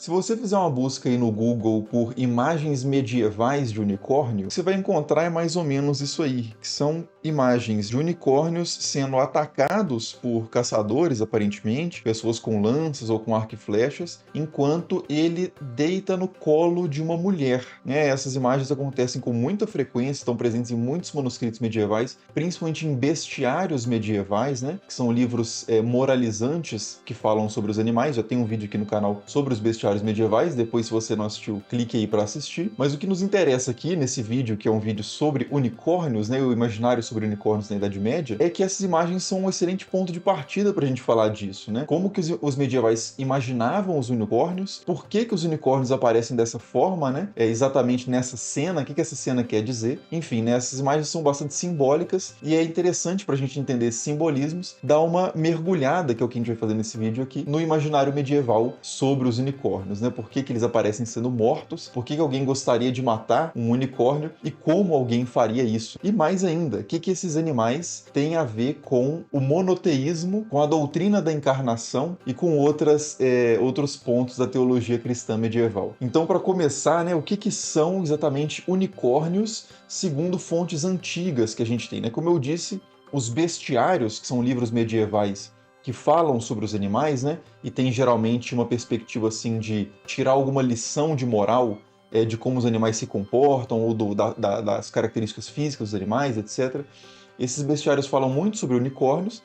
Se você fizer uma busca aí no Google por imagens medievais de unicórnio, você vai encontrar mais ou menos isso aí, que são imagens de unicórnios sendo atacados por caçadores, aparentemente, pessoas com lanças ou com arco e flechas, enquanto ele deita no colo de uma mulher, né? Essas imagens acontecem com muita frequência, estão presentes em muitos manuscritos medievais, principalmente em bestiários medievais, né? Que são livros moralizantes que falam sobre os animais. Já tem um vídeo aqui no canal sobre os bestiários medievais, depois se você não assistiu, clique aí para assistir. Mas o que nos interessa aqui nesse vídeo, que é um vídeo sobre unicórnios, né, o imaginário sobre unicórnios na Idade Média, é que essas imagens são um excelente ponto de partida para a gente falar disso, né? Como que os medievais imaginavam os unicórnios, por que que os unicórnios aparecem dessa forma, né? Exatamente nessa cena, o que que essa cena quer dizer? Enfim, né, essas imagens são bastante simbólicas e é interessante para a gente entender esses simbolismos, dar uma mergulhada, que é o que a gente vai fazer nesse vídeo aqui, no imaginário medieval sobre os unicórnios. Né? Por que que eles aparecem sendo mortos? Por que que alguém gostaria de matar um unicórnio? E como alguém faria isso? E mais ainda, o que que esses animais têm a ver com o monoteísmo, com a doutrina da encarnação e com outros pontos da teologia cristã medieval? Então, para começar, né, o que que são exatamente unicórnios segundo fontes antigas que a gente tem? Né? Como eu disse, os bestiários, que são livros medievais que falam sobre os animais, né? E tem geralmente uma perspectiva assim de tirar alguma lição de moral de como os animais se comportam ou das características físicas dos animais, etc. Esses bestiários falam muito sobre unicórnios,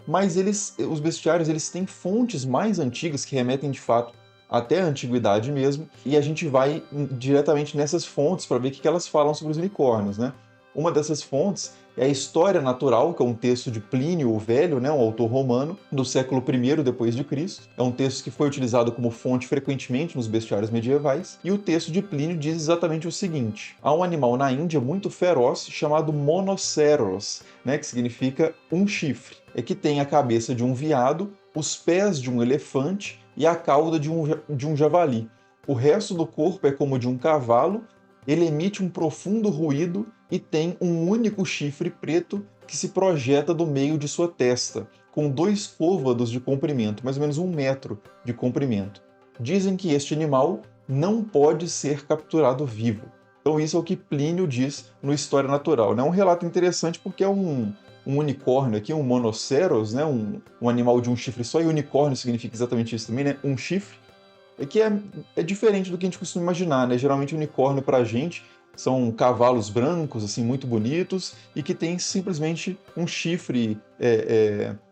mas os bestiários eles têm fontes mais antigas que remetem de fato até a antiguidade mesmo, e a gente vai diretamente nessas fontes para ver o que elas falam sobre os unicórnios, né? Uma dessas fontes é a História Natural, que é um texto de Plínio o Velho, né, um autor romano, do século I depois de Cristo. É um texto que foi utilizado como fonte frequentemente nos bestiários medievais, e o texto de Plínio diz exatamente o seguinte: há um animal na Índia muito feroz chamado monoceros, né, que significa um chifre, que tem a cabeça de um veado, os pés de um elefante e a cauda de um javali. O resto do corpo é como de um cavalo, ele emite um profundo ruído e tem um único chifre preto que se projeta do meio de sua testa, com 2 côvados de comprimento, mais ou menos 1 metro de comprimento. Dizem que este animal não pode ser capturado vivo. Então isso é o que Plínio diz no História Natural. É um relato interessante porque é um unicórnio aqui, um monoceros, né? um animal de um chifre só, e unicórnio significa exatamente isso também, né? Um chifre. Que é diferente do que a gente costuma imaginar, né? Geralmente unicórnio pra gente são cavalos brancos, assim, muito bonitos, e que tem simplesmente um chifre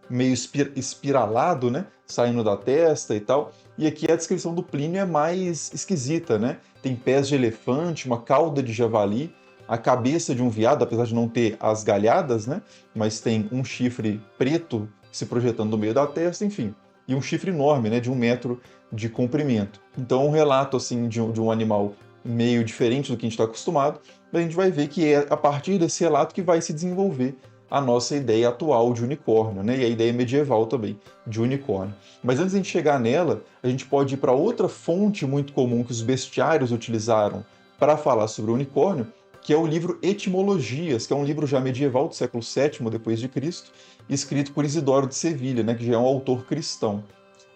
meio espiralado, né? Saindo da testa e tal. E aqui a descrição do Plínio é mais esquisita, né? Tem pés de elefante, uma cauda de javali, a cabeça de um veado, apesar de não ter as galhadas, né? Mas tem um chifre preto se projetando no meio da testa, enfim. E um chifre enorme, né? De 1 metro de comprimento. Então, um relato assim de um animal meio diferente do que a gente está acostumado, a gente vai ver que é a partir desse relato que vai se desenvolver a nossa ideia atual de unicórnio, né? E a ideia medieval também de unicórnio. Mas antes de a gente chegar nela, a gente pode ir para outra fonte muito comum que os bestiários utilizaram para falar sobre o unicórnio, que é o livro Etimologias, que é um livro já medieval do século VII depois de Cristo, escrito por Isidoro de Sevilha, né? Que já é um autor cristão.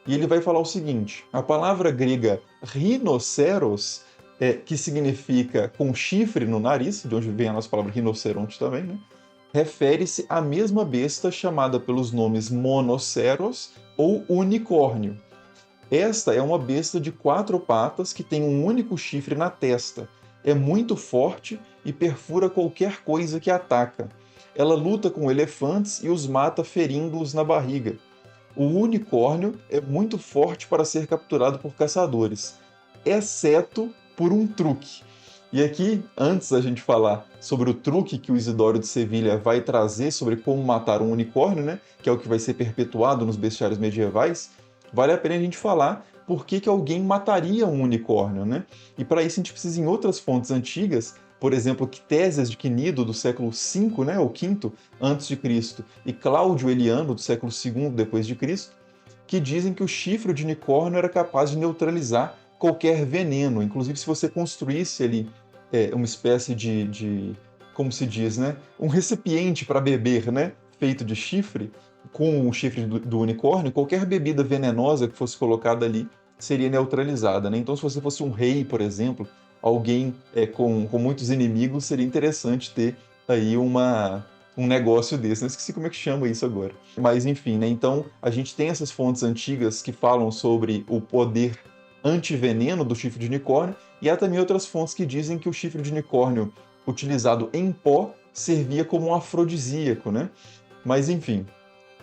E ele vai falar o seguinte: a palavra grega rhinoceros, que significa com chifre no nariz, de onde vem a nossa palavra rinoceronte também, né? Refere-se à mesma besta chamada pelos nomes monoceros ou unicórnio. Esta é uma besta de 4 patas que tem um único chifre na testa. É muito forte e perfura qualquer coisa que ataca. Ela luta com elefantes e os mata ferindo-os na barriga. O unicórnio é muito forte para ser capturado por caçadores, exceto por um truque. E aqui, antes da gente falar sobre o truque que o Isidoro de Sevilha vai trazer sobre como matar um unicórnio, né, que é o que vai ser perpetuado nos bestiários medievais, vale a pena a gente falar por que alguém mataria um unicórnio, né? E para isso a gente precisa ir em outras fontes antigas, por exemplo, Ctésias de Quinido, do século V, né, ou V antes de Cristo, e Cláudio Eliano, do século II depois de Cristo, que dizem que o chifre de unicórnio era capaz de neutralizar qualquer veneno. Inclusive, se você construísse ali uma espécie como se diz, né, um recipiente para beber, né, feito de chifre, com o chifre do unicórnio, qualquer bebida venenosa que fosse colocada ali seria neutralizada, né? Então, se você fosse um rei, por exemplo, alguém com muitos inimigos, seria interessante ter aí um negócio desse. Não esqueci como é que chama isso agora. Mas, enfim, né? Então, a gente tem essas fontes antigas que falam sobre o poder antiveneno do chifre de unicórnio, e há também outras fontes que dizem que o chifre de unicórnio utilizado em pó servia como um afrodisíaco, né? Mas, enfim,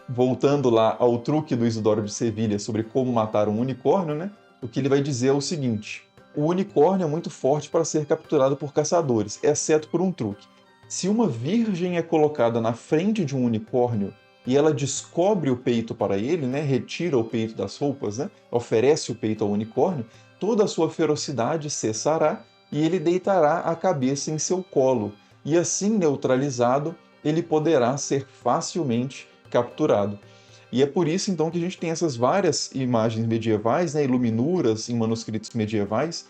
voltando lá ao truque do Isidoro de Sevilha sobre como matar um unicórnio, né? O que ele vai dizer é o seguinte: o unicórnio é muito forte para ser capturado por caçadores, exceto por um truque. Se uma virgem é colocada na frente de um unicórnio e ela descobre o peito para ele, né? Retira o peito das roupas, né? Oferece o peito ao unicórnio, toda a sua ferocidade cessará e ele deitará a cabeça em seu colo. E assim neutralizado, ele poderá ser facilmente capturado. E é por isso então que a gente tem essas várias imagens medievais, né, iluminuras em manuscritos medievais,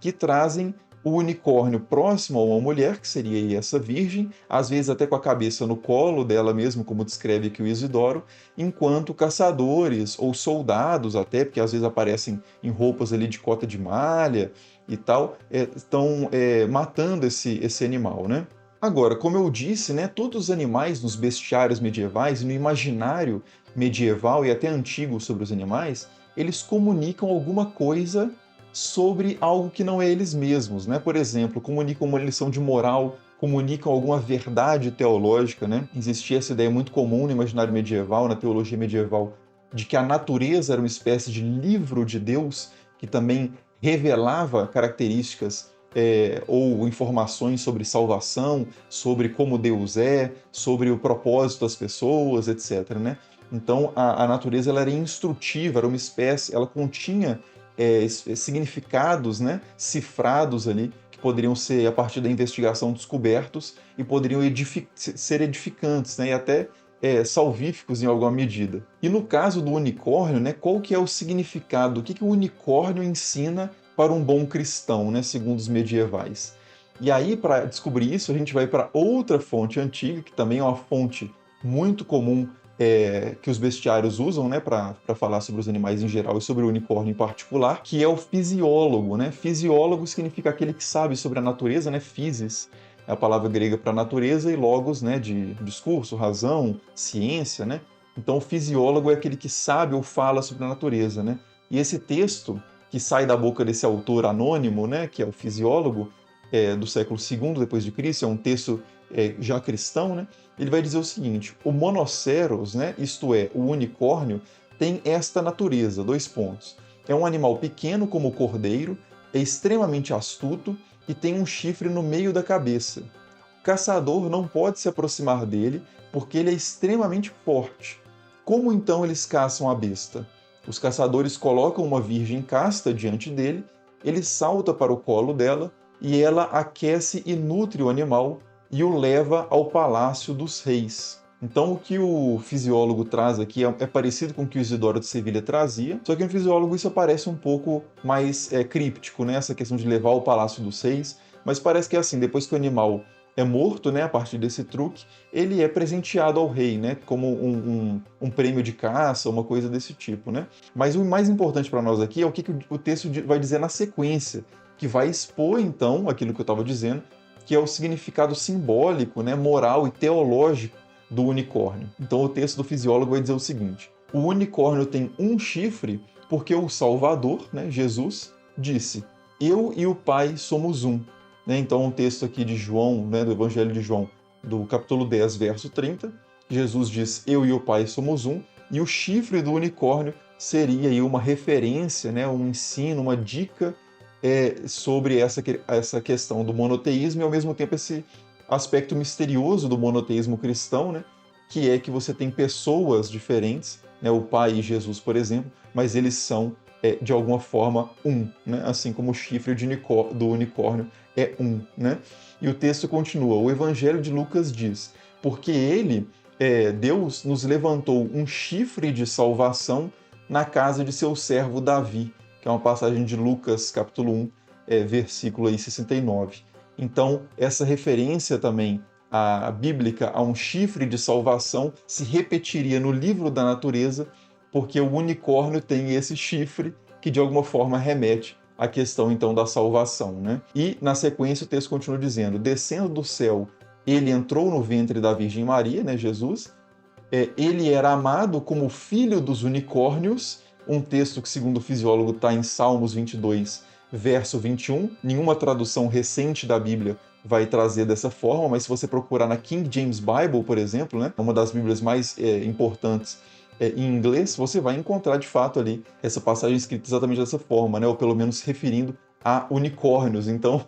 que trazem o unicórnio próximo a uma mulher, que seria aí essa virgem, às vezes até com a cabeça no colo dela mesmo, como descreve aqui o Isidoro, enquanto caçadores ou soldados até, porque às vezes aparecem em roupas ali de cota de malha e tal, estão matando esse animal, né? Agora, como eu disse, né, todos os animais nos bestiários medievais e no imaginário medieval e até antigo sobre os animais, eles comunicam alguma coisa sobre algo que não é eles mesmos, né? Por exemplo, comunicam uma lição de moral, comunicam alguma verdade teológica, né? Existia essa ideia muito comum no imaginário medieval, na teologia medieval, de que a natureza era uma espécie de livro de Deus que também revelava características ou informações sobre salvação, sobre como Deus é, sobre o propósito das pessoas, etc. Né? Então a natureza ela era instrutiva, era uma espécie, ela continha significados, né, cifrados ali, que poderiam ser, a partir da investigação, descobertos e poderiam ser edificantes, né, e até salvíficos em alguma medida. E no caso do unicórnio, né, qual que é o significado? O que o unicórnio ensina para um bom cristão, né, segundo os medievais? E aí, para descobrir isso, a gente vai para outra fonte antiga, que também é uma fonte muito comum que os bestiários usam, né, para falar sobre os animais em geral e sobre o unicórnio em particular, que é o fisiólogo, né? Fisiólogo significa aquele que sabe sobre a natureza, né? Physis é a palavra grega para natureza e logos, né, de discurso, razão, ciência, né? Então o fisiólogo é aquele que sabe ou fala sobre a natureza, né? E esse texto que sai da boca desse autor anônimo, né, que é o fisiólogo, do século II depois de Cristo, é um texto já cristão, né? Ele vai dizer o seguinte: o monoceros, né, isto é, o unicórnio, tem esta natureza, dois pontos. É um animal pequeno como o cordeiro, é extremamente astuto e tem um chifre no meio da cabeça. O caçador não pode se aproximar dele porque ele é extremamente forte. Como então eles caçam a besta? Os caçadores colocam uma virgem casta diante dele, ele salta para o colo dela e ela aquece e nutre o animal e o leva ao palácio dos reis. Então, o que o fisiólogo traz aqui é parecido com o que o Isidoro de Sevilha trazia, só que no fisiólogo isso parece um pouco mais críptico, né? Essa questão de levar ao palácio dos reis, mas parece que é assim, depois que o animal é morto, né, a partir desse truque, ele é presenteado ao rei, né, como um prêmio de caça, uma coisa desse tipo, né? Mas o mais importante para nós aqui é o que o texto vai dizer na sequência, que vai expor, então, aquilo que eu estava dizendo, que é o significado simbólico, né, moral e teológico do unicórnio. Então o texto do fisiólogo vai dizer o seguinte: o unicórnio tem um chifre porque o Salvador, né, Jesus, disse: eu e o Pai somos um. Né? Então um texto aqui de João, né, do Evangelho de João, do capítulo 10, verso 30, Jesus diz: eu e o Pai somos um, e o chifre do unicórnio seria aí uma referência, né, um ensino, uma dica sobre essa questão do monoteísmo e, ao mesmo tempo, esse aspecto misterioso do monoteísmo cristão, né? Que é que você tem pessoas diferentes, né? O Pai e Jesus, por exemplo, mas eles são, de alguma forma, um, né? Assim como o chifre do unicórnio é um, né? E o texto continua, o Evangelho de Lucas diz, porque ele, Deus, nos levantou um chifre de salvação na casa de seu servo Davi, que é uma passagem de Lucas, capítulo 1, versículo aí 69. Então, essa referência também bíblica a um chifre de salvação se repetiria no livro da natureza, porque o unicórnio tem esse chifre, que de alguma forma remete à questão então da salvação, né? E na sequência o texto continua dizendo: descendo do céu, ele entrou no ventre da Virgem Maria, né, Jesus. Ele era amado como filho dos unicórnios, um texto que, segundo o fisiólogo, está em Salmos 22, verso 21. Nenhuma tradução recente da Bíblia vai trazer dessa forma, mas se você procurar na King James Bible, por exemplo, né, uma das Bíblias mais importantes em inglês, você vai encontrar de fato ali essa passagem escrita exatamente dessa forma, né, ou pelo menos referindo a unicórnios. Então,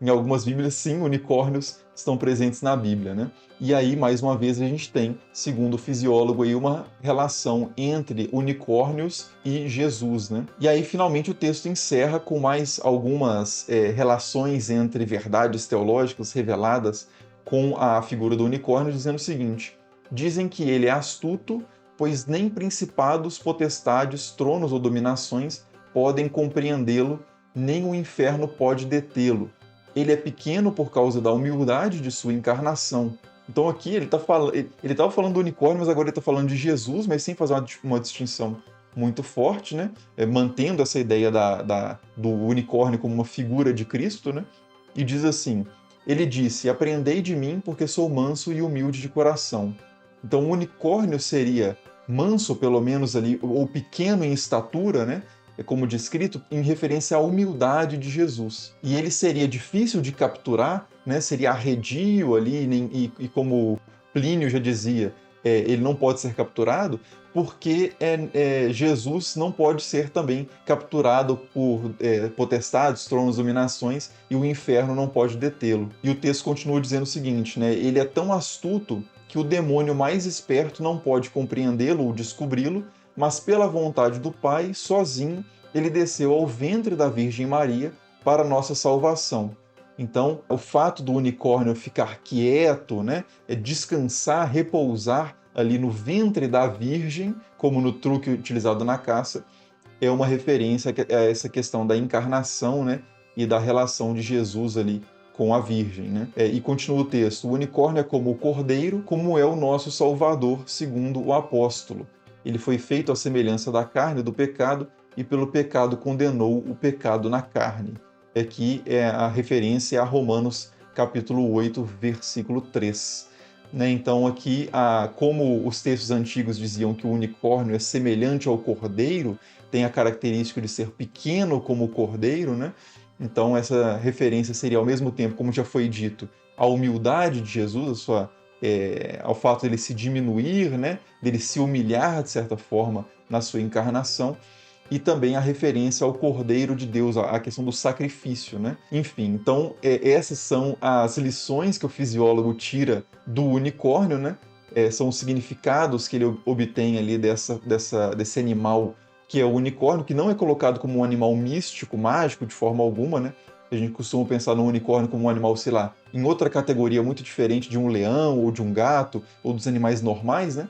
em algumas Bíblias, sim, unicórnios estão presentes na Bíblia, né? E aí, mais uma vez, a gente tem, segundo o fisiólogo, aí, uma relação entre unicórnios e Jesus, né? E aí, finalmente, o texto encerra com mais algumas relações entre verdades teológicas reveladas com a figura do unicórnio, dizendo o seguinte: dizem que ele é astuto, pois nem principados, potestades, tronos ou dominações podem compreendê-lo, nem o inferno pode detê-lo. Ele é pequeno por causa da humildade de sua encarnação. Então aqui ele estava falando do unicórnio, mas agora ele está falando de Jesus, mas sem fazer uma distinção muito forte, né? Mantendo essa ideia do unicórnio como uma figura de Cristo, né? E diz assim: ele disse: aprendei de mim, porque sou manso e humilde de coração. Então o unicórnio seria manso, pelo menos ali, ou pequeno em estatura, né? Como descrito, em referência à humildade de Jesus. E ele seria difícil de capturar, né? Seria arredio ali, e como Plínio já dizia, ele não pode ser capturado, porque Jesus não pode ser também capturado por potestades, tronos, dominações, e o inferno não pode detê-lo. E o texto continua dizendo o seguinte, né? Ele é tão astuto que o demônio mais esperto não pode compreendê-lo ou descobri-lo, mas pela vontade do Pai, sozinho, ele desceu ao ventre da Virgem Maria para nossa salvação. Então, o fato do unicórnio ficar quieto, né, descansar, repousar ali no ventre da Virgem, como no truque utilizado na caça, é uma referência a essa questão da encarnação, né, e da relação de Jesus ali com a Virgem, né? E continua o texto: o unicórnio é como o cordeiro, como é o nosso Salvador, segundo o apóstolo. Ele foi feito à semelhança da carne do pecado, e pelo pecado condenou o pecado na carne. Aqui a referência a Romanos capítulo 8, versículo 3. Né? Então aqui, como os textos antigos diziam que o unicórnio é semelhante ao cordeiro, tem a característica de ser pequeno como o cordeiro, né? Então essa referência seria ao mesmo tempo, como já foi dito, a humildade de Jesus, ao fato dele se diminuir, né? Dele se humilhar de certa forma na sua encarnação, e também a referência ao Cordeiro de Deus, a questão do sacrifício, né? Enfim, então essas são as lições que o fisiólogo tira do unicórnio, né? São os significados que ele obtém ali desse animal que é o unicórnio, que não é colocado como um animal místico, mágico, de forma alguma, né? A gente costuma pensar no unicórnio como um animal, sei lá, em outra categoria muito diferente de um leão, ou de um gato, ou dos animais normais, né?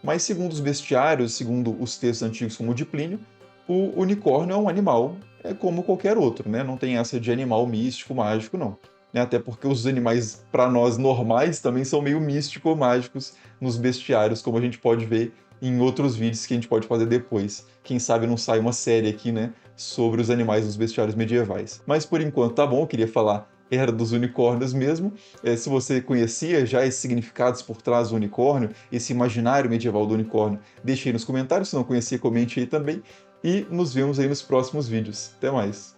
Mas segundo os bestiários, segundo os textos antigos como o de Plínio, o unicórnio é um animal como qualquer outro, né? Não tem essa de animal místico, mágico, não. Né? Até porque os animais, para nós normais, também são meio místico-mágicos nos bestiários, como a gente pode ver em outros vídeos que a gente pode fazer depois. Quem sabe não sai uma série aqui, né, sobre os animais dos bestiários medievais. Mas por enquanto tá bom, eu queria falar era dos unicórnios mesmo. Se você conhecia já esses significados por trás do unicórnio, esse imaginário medieval do unicórnio, deixe aí nos comentários. Se não conhecia, comente aí também. E nos vemos aí nos próximos vídeos. Até mais!